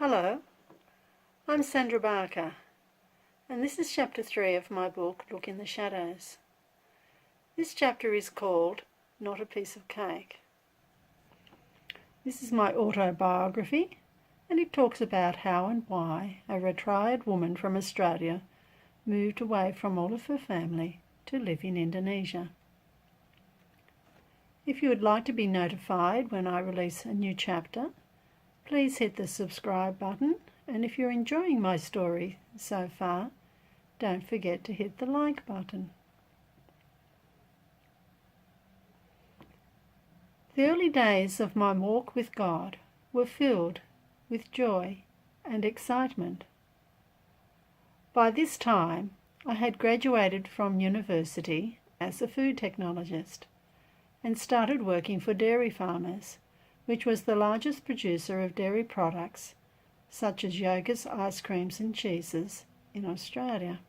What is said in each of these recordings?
Hello, I'm Sandra Barker, and this is chapter 3 of my book, Look in the Shadows. This chapter is called Not a Piece of Cake. This is my autobiography, and it talks about how and why a retired woman from Australia moved away from all of her family to live in Indonesia. If you would like to be notified when I release a new chapter, please hit the subscribe button, and if you're enjoying my story so far, don't forget to hit the like button. The early days of my walk with God were filled with joy and excitement. By this time, I had graduated from university as a food technologist and started working for dairy farmers, which was the largest producer of dairy products such as yogurts, ice creams and cheeses in Australia.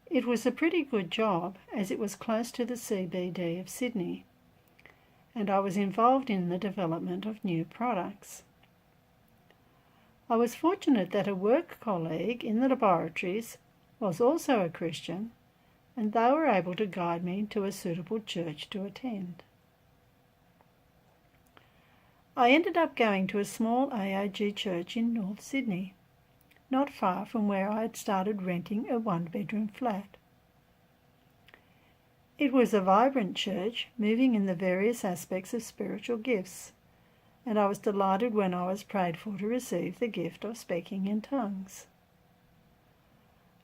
It was a pretty good job as it was close to the CBD of Sydney, and I was involved in the development of new products. I was fortunate that a work colleague in the laboratories was also a Christian, and they were able to guide me to a suitable church to attend. I ended up going to a small AOG church in North Sydney, not far from where I had started renting a one-bedroom flat. It was a vibrant church, moving in the various aspects of spiritual gifts, and I was delighted when I was prayed for to receive the gift of speaking in tongues.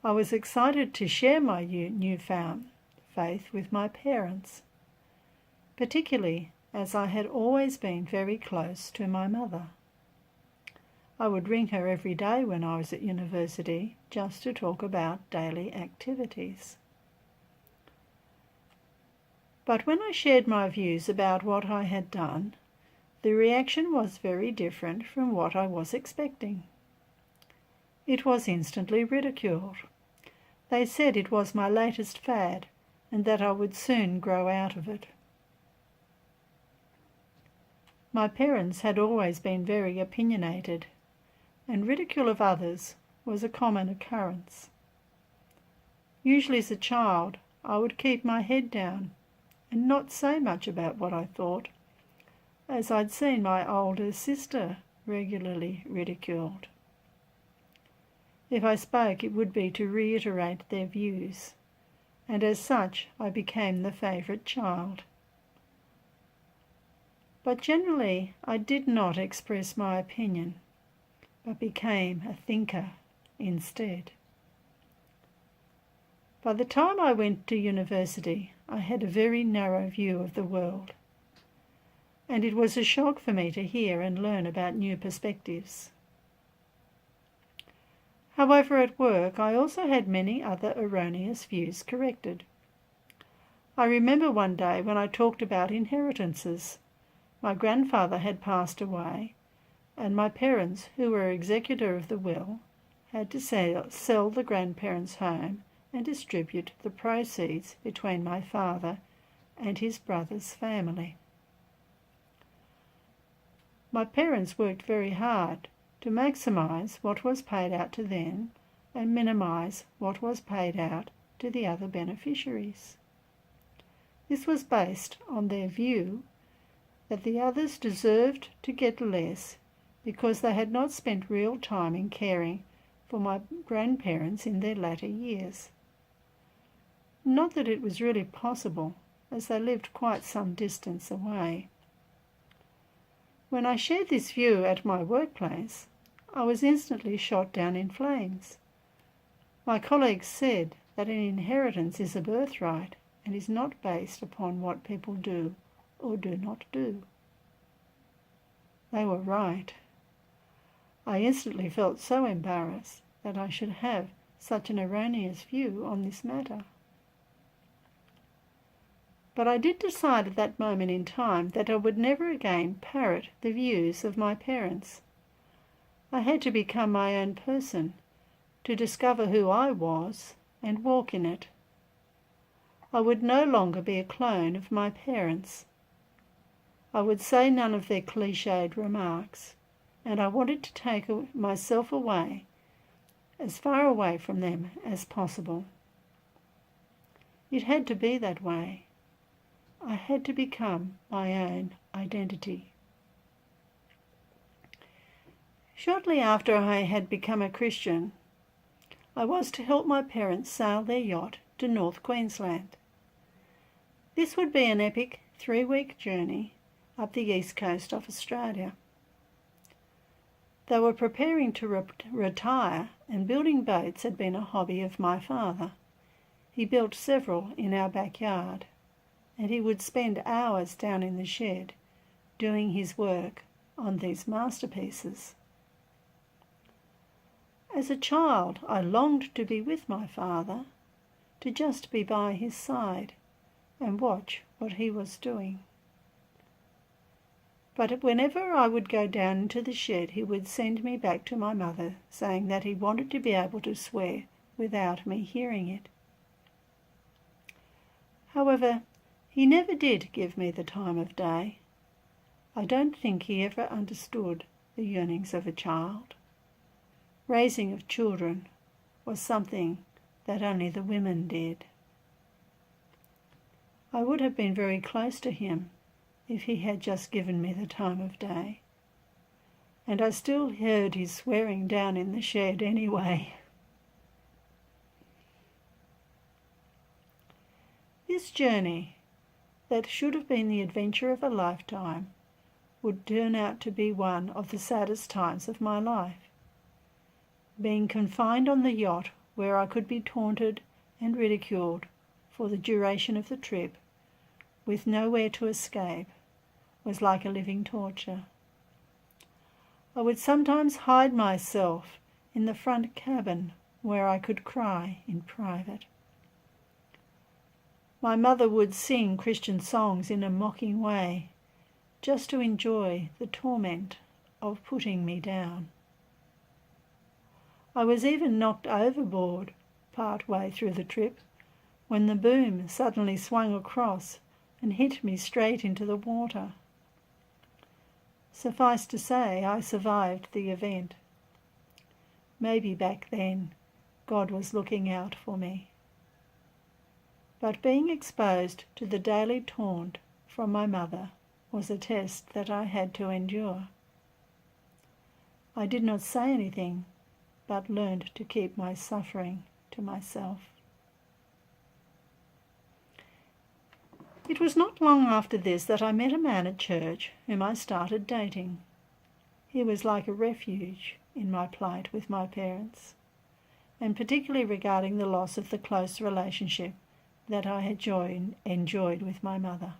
I was excited to share my newfound faith with my parents, particularly as I had always been very close to my mother. I would ring her every day when I was at university just to talk about daily activities. But when I shared my views about what I had done, the reaction was very different from what I was expecting. It was instantly ridiculed. They said it was my latest fad and that I would soon grow out of it. My parents had always been very opinionated, and ridicule of others was a common occurrence. Usually as a child, I would keep my head down and not say much about what I thought, as I'd seen my older sister regularly ridiculed. If I spoke, it would be to reiterate their views, and as such I became the favourite child. But generally I did not express my opinion, but became a thinker instead. By the time I went to university, I had a very narrow view of the world, and it was a shock for me to hear and learn about new perspectives. However, at work I also had many other erroneous views corrected. I remember one day when I talked about inheritances. My grandfather had passed away, and my parents, who were executor of the will, had to sell the grandparents' home and distribute the proceeds between my father and his brother's family. My parents worked very hard to maximise what was paid out to them and minimise what was paid out to the other beneficiaries. This was based on their view that the others deserved to get less because they had not spent real time in caring for my grandparents in their latter years. Not that it was really possible, as they lived quite some distance away. When I shared this view at my workplace, I was instantly shot down in flames. My colleagues said that an inheritance is a birthright and is not based upon what people do or do not do. They were right. I instantly felt so embarrassed that I should have such an erroneous view on this matter. But I did decide at that moment in time that I would never again parrot the views of my parents. I had to become my own person, to discover who I was and walk in it. I would no longer be a clone of my parents. I would say none of their cliched remarks, and I wanted to take myself away, as far away from them as possible. It had to be that way. I had to become my own identity. Shortly after I had become a Christian, I was to help my parents sail their yacht to North Queensland. This would be an epic 3-week journey up the east coast of Australia. They were preparing to retire, and building boats had been a hobby of my father. He built several in our backyard, and he would spend hours down in the shed doing his work on these masterpieces. As a child, I longed to be with my father, to just be by his side and watch what he was doing. But whenever I would go down into the shed, he would send me back to my mother, saying that he wanted to be able to swear without me hearing it. However, he never did give me the time of day. I don't think he ever understood the yearnings of a child. Raising of children was something that only the women did. I would have been very close to him if he had just given me the time of day, and I still heard his swearing down in the shed anyway. This journey, that should have been the adventure of a lifetime, would turn out to be one of the saddest times of my life. Being confined on the yacht, where I could be taunted and ridiculed for the duration of the trip, with nowhere to escape, was like a living torture. I would sometimes hide myself in the front cabin where I could cry in private. My mother would sing Christian songs in a mocking way, just to enjoy the torment of putting me down. I was even knocked overboard part way through the trip, when the boom suddenly swung across and hit me straight into the water. Suffice to say, I survived the event. Maybe back then God was looking out for me. But being exposed to the daily taunt from my mother was a test that I had to endure. I did not say anything, but learned to keep my suffering to myself. It was not long after this that I met a man at church whom I started dating. He was like a refuge in my plight with my parents, and particularly regarding the loss of the close relationship that I had enjoyed with my mother.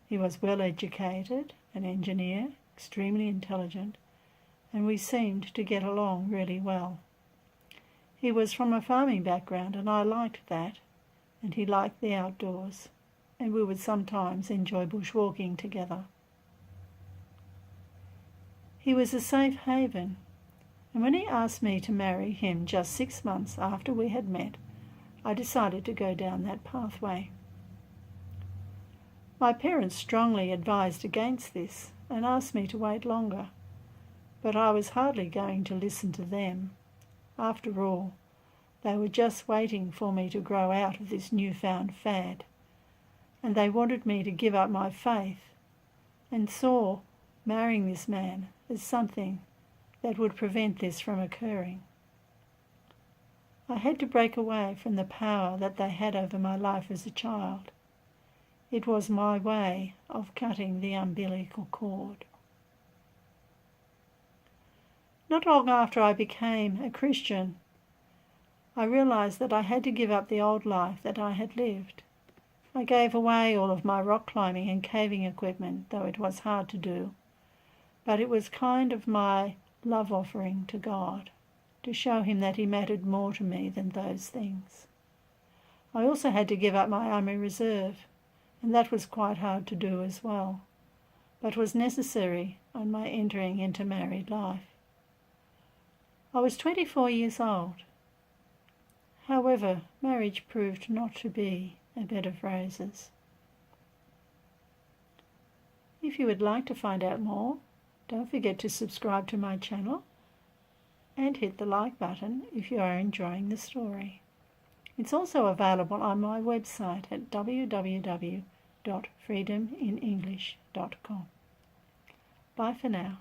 He was well educated, an engineer, extremely intelligent, and we seemed to get along really well. He was from a farming background, and I liked that, and he liked the outdoors, and we would sometimes enjoy bushwalking together. He was a safe haven, and when he asked me to marry him just 6 months after we had met, I decided to go down that pathway. My parents strongly advised against this and asked me to wait longer, but I was hardly going to listen to them. After all, they were just waiting for me to grow out of this newfound fad, and they wanted me to give up my faith and saw marrying this man as something that would prevent this from occurring. I had to break away from the power that they had over my life as a child. It was my way of cutting the umbilical cord. Not long after I became a Christian, I realized that I had to give up the old life that I had lived. I gave away all of my rock climbing and caving equipment, though it was hard to do, but it was kind of my love offering to God, to show him that he mattered more to me than those things. I also had to give up my Army Reserve, and that was quite hard to do as well, but was necessary on my entering into married life. I was 24 years old. However, marriage proved not to be a bed of roses. If you would like to find out more, Don't forget to subscribe to my channel and hit the like button if you are enjoying the story. It's also available on my website at www.freedominenglish.com. Bye for now.